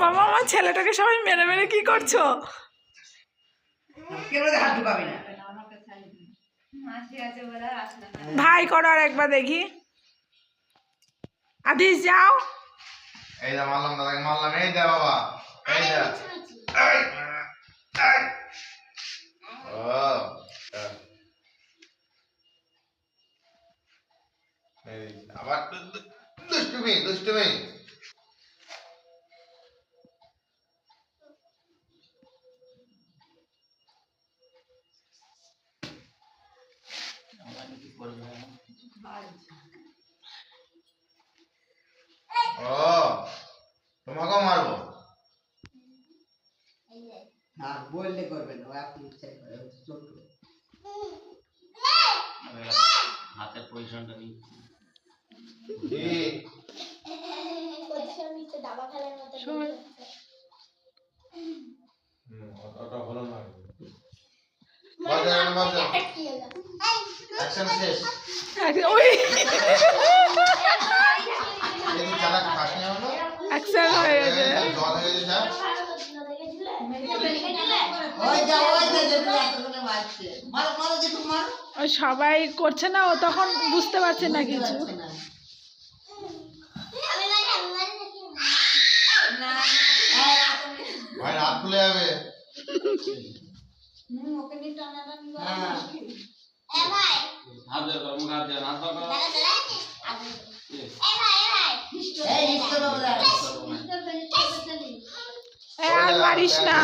মামা আমার ছেলেটাকে সবাই মেরে মেরে কি করছো? ভাই করো আর একবার দেখি। আদিস যাও। এই দা মারলাম, দাদাকে মারলাম। এই দা বাবা, এই দা। আবার দুষ্টুমি দুষ্টুমি। ও তোমাকেও মারবো না, বললে করবেন ও আপনি ইচ্ছা করে ছোট হাতের পজিশনটা নিই পজিশন নিচে দাবা খেলার মতো ওটা হলো না। বাজার বাজার অ্যাকশন শেষ। ওই এই চালা খাস না হলো অ্যাকশন হয়ে গেছে। জল হয়ে গেছে। ওই যা যেগুলো এতগুলো মারছে মারো মারো যেটুকু মারো। ওই সবাই করছে না, ও তখন বুঝতে পারছে না কিছু। ভাই রাত খুলে যাবে। ওকে নিয়ে টানাটানি করা মুশকিল। হাত ধরে করো, মুখ হাত দিয়ে হাত ধরো। এই ইস্তার বাবা আর মারিস না।